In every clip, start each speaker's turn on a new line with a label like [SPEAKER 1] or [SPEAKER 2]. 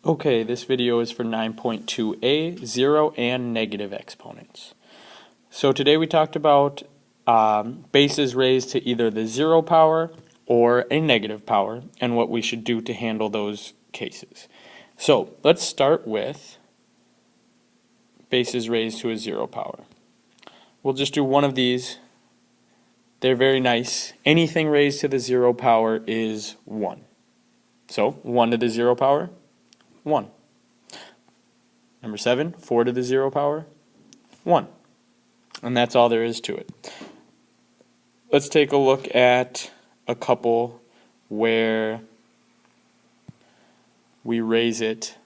[SPEAKER 1] Okay, this video is for 9.2a, 0 and negative exponents. So today we talked about bases raised to either the 0 power or a negative power and what we should do to handle those cases. So let's start with bases raised to a 0 power. We'll just do one of these. They're very nice. Anything raised to the 0 power is 1. So 1 to the 0 power, 1. Number 7, 4 to the 0 power, 1. And that's all there is to it. Let's take a look at a couple where we raise it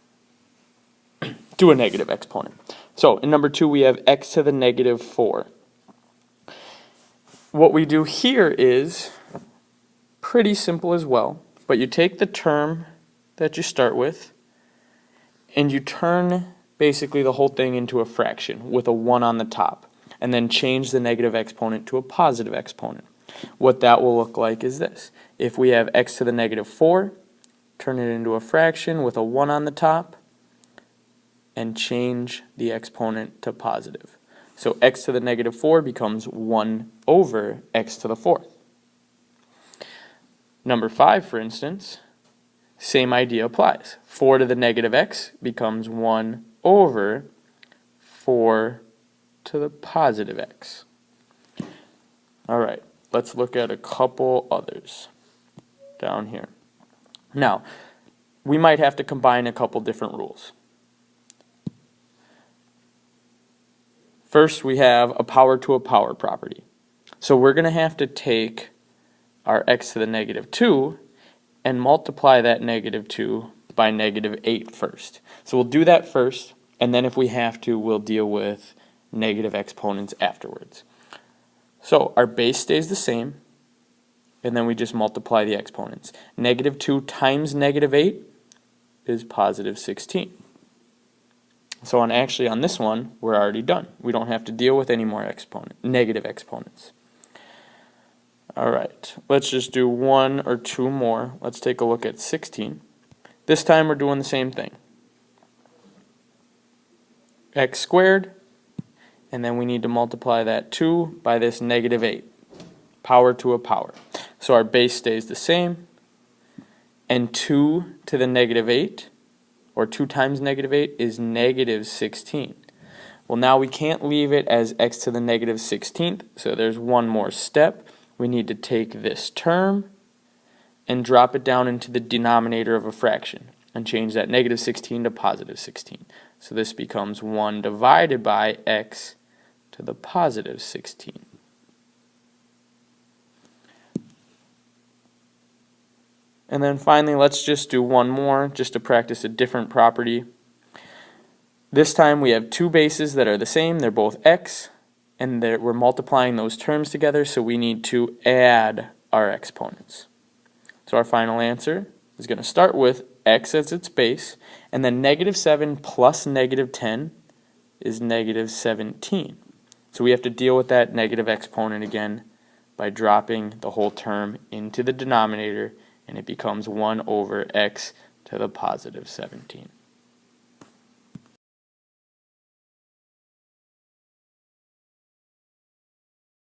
[SPEAKER 1] to a negative exponent. So in number 2 we have x to the negative 4. What we do here is pretty simple as well, but you take the term that you start with and you turn basically the whole thing into a fraction with a 1 on the top, and then change the negative exponent to a positive exponent. What that will look like is this. If we have x to the negative 4, turn it into a fraction with a 1 on the top, and change the exponent to positive. So x to the negative 4 becomes 1 over x to the 4th. Number 5, for instance, same idea applies. 4 to the negative x becomes 1 over 4 to the positive x. Alright, let's look at a couple others down here. Now, we might have to combine a couple different rules. First, we have a power to a power property. So we're going to have to take our x to the negative 2 and multiply that negative 2 by negative 8 first. So we'll do that first, and then if we have to, we'll deal with negative exponents afterwards. So our base stays the same, and then we just multiply the exponents. Negative 2 times negative 8 is positive 16. So actually on this one, we're already done. We don't have to deal with any more negative exponents. Alright, let's just do 1 or 2 more. Let's take a look at 16. This time we're doing the same thing. X squared, and then we need to multiply that 2 by this negative 8. Power to a power. So our base stays the same, and 2 to the negative 8, or 2 times negative 8, is negative 16. Well, now we can't leave it as x to the negative 16th, so there's one more step. We need to take this term and drop it down into the denominator of a fraction and change that negative 16 to positive 16. So this becomes 1 divided by x to the positive 16. And then finally, let's just do one more just to practice a different property. This time we have two bases that are the same. They're both x, and we're multiplying those terms together, so we need to add our exponents. So our final answer is going to start with x as its base, and then negative 7 plus negative 10 is negative 17. So we have to deal with that negative exponent again by dropping the whole term into the denominator, and it becomes 1 over x to the positive 17.